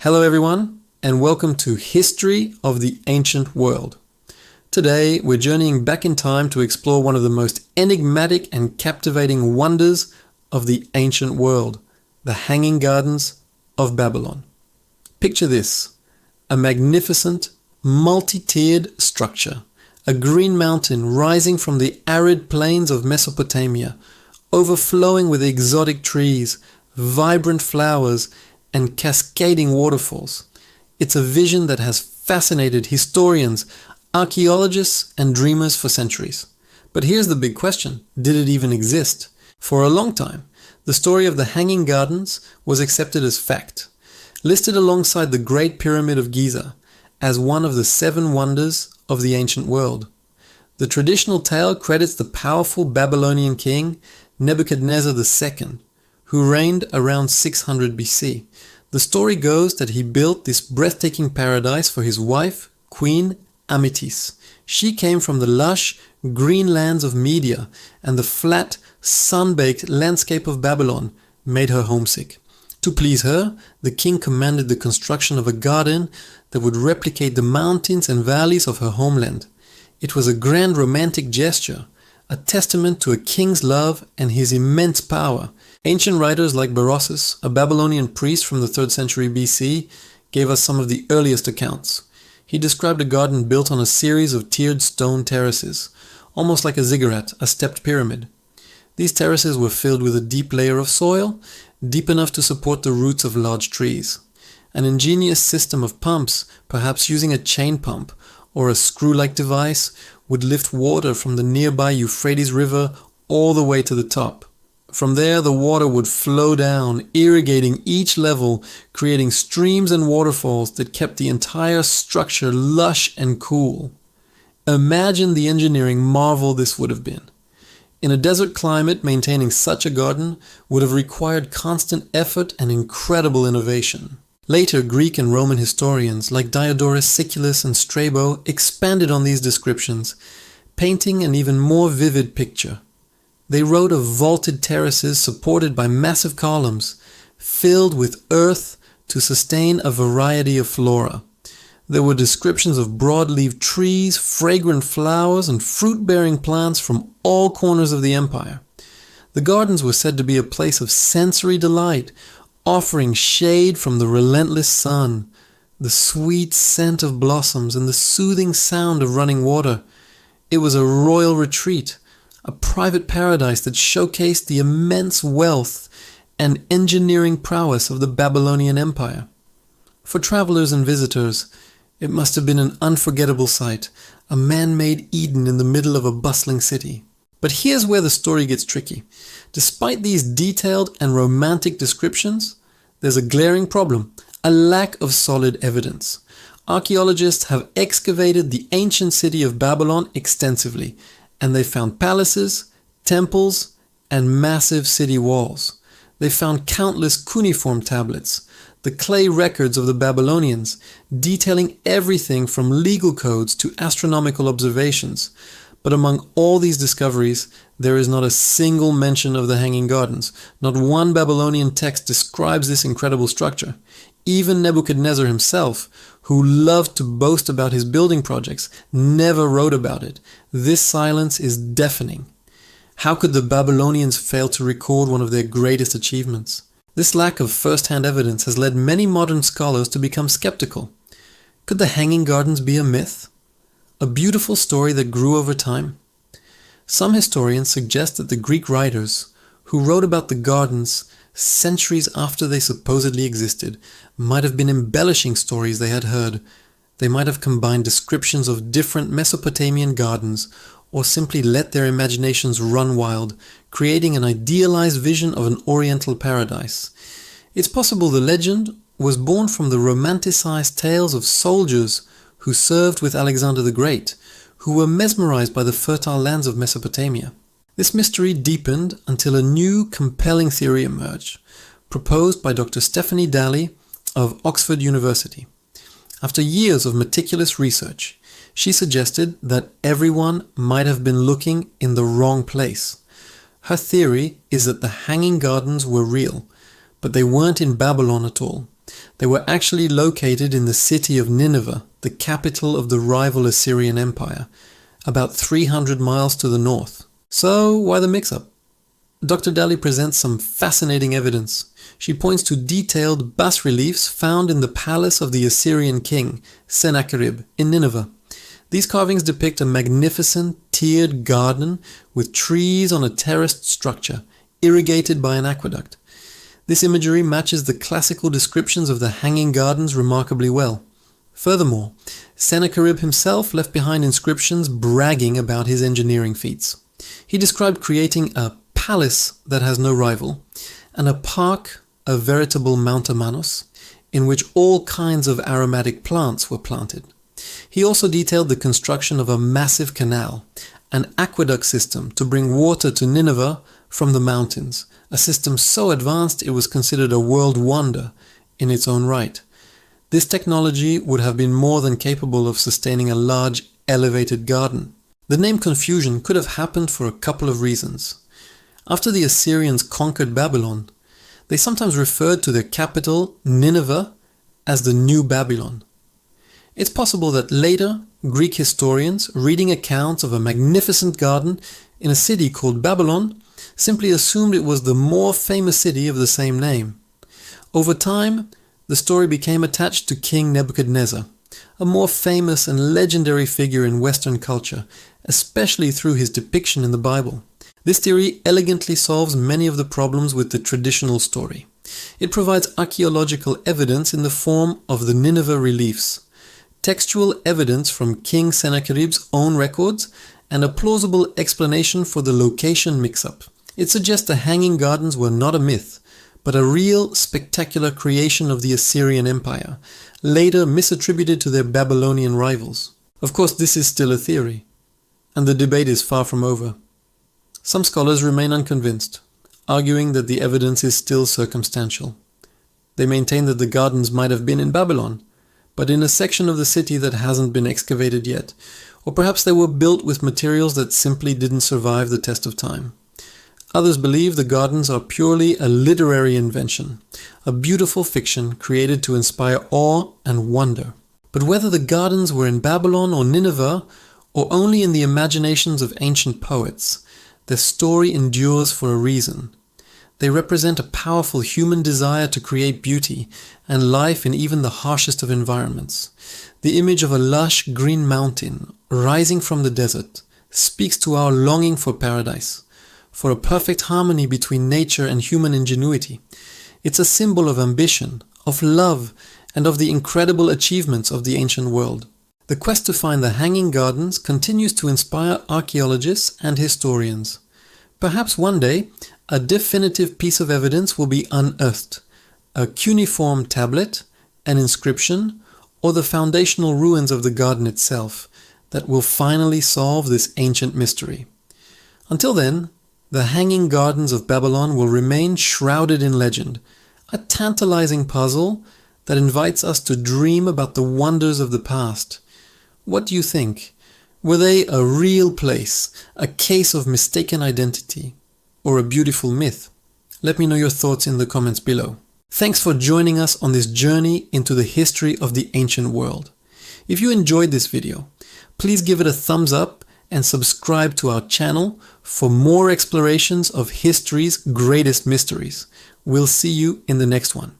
Hello everyone, and welcome to History of the Ancient World. Today, we're journeying back in time to explore one of the most enigmatic and captivating wonders of the ancient world, the Hanging Gardens of Babylon. Picture this, a magnificent, multi-tiered structure, a green mountain rising from the arid plains of Mesopotamia, overflowing with exotic trees, vibrant flowers, and cascading waterfalls. It's a vision that has fascinated historians, archaeologists, and dreamers for centuries. But here's the big question: did it even exist? For a long time, the story of the Hanging Gardens was accepted as fact, listed alongside the Great Pyramid of Giza as one of the 7 wonders of the ancient world. The traditional tale credits the powerful Babylonian king Nebuchadnezzar II, who reigned around 600 BC. The story goes that he built this breathtaking paradise for his wife, Queen Amytis. She came from the lush, green lands of Media, and the flat, sun-baked landscape of Babylon made her homesick. To please her, the king commanded the construction of a garden that would replicate the mountains and valleys of her homeland. It was a grand romantic gesture, a testament to a king's love and his immense power. Ancient writers like Berossus, a Babylonian priest from the 3rd century BC, gave us some of the earliest accounts. He described a garden built on a series of tiered stone terraces, almost like a ziggurat, a stepped pyramid. These terraces were filled with a deep layer of soil, deep enough to support the roots of large trees. An ingenious system of pumps, perhaps using a chain pump or a screw-like device, would lift water from the nearby Euphrates River all the way to the top. From there, the water would flow down, irrigating each level, creating streams and waterfalls that kept the entire structure lush and cool. Imagine the engineering marvel this would have been. In a desert climate, maintaining such a garden would have required constant effort and incredible innovation. Later, Greek and Roman historians like Diodorus Siculus and Strabo expanded on these descriptions, painting an even more vivid picture. They wrote of vaulted terraces supported by massive columns, filled with earth to sustain a variety of flora. There were descriptions of broad-leaved trees, fragrant flowers, and fruit-bearing plants from all corners of the empire. The gardens were said to be a place of sensory delight, offering shade from the relentless sun, the sweet scent of blossoms, and the soothing sound of running water. It was a royal retreat, a private paradise that showcased the immense wealth and engineering prowess of the Babylonian Empire. For travelers and visitors, it must have been an unforgettable sight, a man-made Eden in the middle of a bustling city. But here's where the story gets tricky. Despite these detailed and romantic descriptions, there's a glaring problem: a lack of solid evidence. Archaeologists have excavated the ancient city of Babylon extensively, and they found palaces, temples, and massive city walls. They found countless cuneiform tablets, the clay records of the Babylonians, detailing everything from legal codes to astronomical observations. But among all these discoveries, there is not a single mention of the Hanging Gardens. Not one Babylonian text describes this incredible structure. Even Nebuchadnezzar himself, who loved to boast about his building projects, never wrote about it. This silence is deafening. How could the Babylonians fail to record one of their greatest achievements? This lack of first-hand evidence has led many modern scholars to become skeptical. Could the Hanging Gardens be a myth? A beautiful story that grew over time? Some historians suggest that the Greek writers, who wrote about the gardens centuries after they supposedly existed, might have been embellishing stories they had heard. They might have combined descriptions of different Mesopotamian gardens, or simply let their imaginations run wild, creating an idealized vision of an oriental paradise. It's possible the legend was born from the romanticized tales of soldiers who served with Alexander the Great, who were mesmerized by the fertile lands of Mesopotamia. This mystery deepened until a new, compelling theory emerged, proposed by Dr. Stephanie Dalley of Oxford University. After years of meticulous research, she suggested that everyone might have been looking in the wrong place. Her theory is that the Hanging Gardens were real, but they weren't in Babylon at all. They were actually located in the city of Nineveh, the capital of the rival Assyrian Empire, about 300 miles to the north. So why the mix-up? Dr. Daly presents some fascinating evidence. She points to detailed bas-reliefs found in the palace of the Assyrian king, Sennacherib, in Nineveh. These carvings depict a magnificent tiered garden with trees on a terraced structure, irrigated by an aqueduct. This imagery matches the classical descriptions of the Hanging Gardens remarkably well. Furthermore, Sennacherib himself left behind inscriptions bragging about his engineering feats. He described creating a palace that has no rival, and a park, a veritable Mount Amanos, in which all kinds of aromatic plants were planted. He also detailed the construction of a massive canal, an aqueduct system to bring water to Nineveh from the mountains, a system so advanced it was considered a world wonder in its own right. This technology would have been more than capable of sustaining a large, elevated garden. The name confusion could have happened for a couple of reasons. After the Assyrians conquered Babylon, they sometimes referred to their capital, Nineveh, as the New Babylon. It's possible that later, Greek historians, reading accounts of a magnificent garden in a city called Babylon, simply assumed it was the more famous city of the same name. Over time, the story became attached to King Nebuchadnezzar, a more famous and legendary figure in Western culture, especially through his depiction in the Bible. This theory elegantly solves many of the problems with the traditional story. It provides archaeological evidence in the form of the Nineveh reliefs, textual evidence from King Sennacherib's own records, and a plausible explanation for the location mix-up. It suggests the Hanging Gardens were not a myth, but a real, spectacular creation of the Assyrian Empire, later misattributed to their Babylonian rivals. Of course, this is still a theory, and the debate is far from over. Some scholars remain unconvinced, arguing that the evidence is still circumstantial. They maintain that the gardens might have been in Babylon, but in a section of the city that hasn't been excavated yet, or perhaps they were built with materials that simply didn't survive the test of time. Others believe the gardens are purely a literary invention, a beautiful fiction created to inspire awe and wonder. But whether the gardens were in Babylon or Nineveh, or only in the imaginations of ancient poets, their story endures for a reason. They represent a powerful human desire to create beauty and life in even the harshest of environments. The image of a lush green mountain rising from the desert speaks to our longing for paradise, for a perfect harmony between nature and human ingenuity. It's a symbol of ambition, of love, and of the incredible achievements of the ancient world. The quest to find the Hanging Gardens continues to inspire archaeologists and historians. Perhaps one day, a definitive piece of evidence will be unearthed, a cuneiform tablet, an inscription, or the foundational ruins of the garden itself that will finally solve this ancient mystery. Until then, the Hanging Gardens of Babylon will remain shrouded in legend, a tantalizing puzzle that invites us to dream about the wonders of the past. What do you think? Were they a real place, a case of mistaken identity, or a beautiful myth? Let me know your thoughts in the comments below. Thanks for joining us on this journey into the history of the ancient world. If you enjoyed this video, please give it a thumbs up and subscribe to our channel for more explorations of history's greatest mysteries. We'll see you in the next one.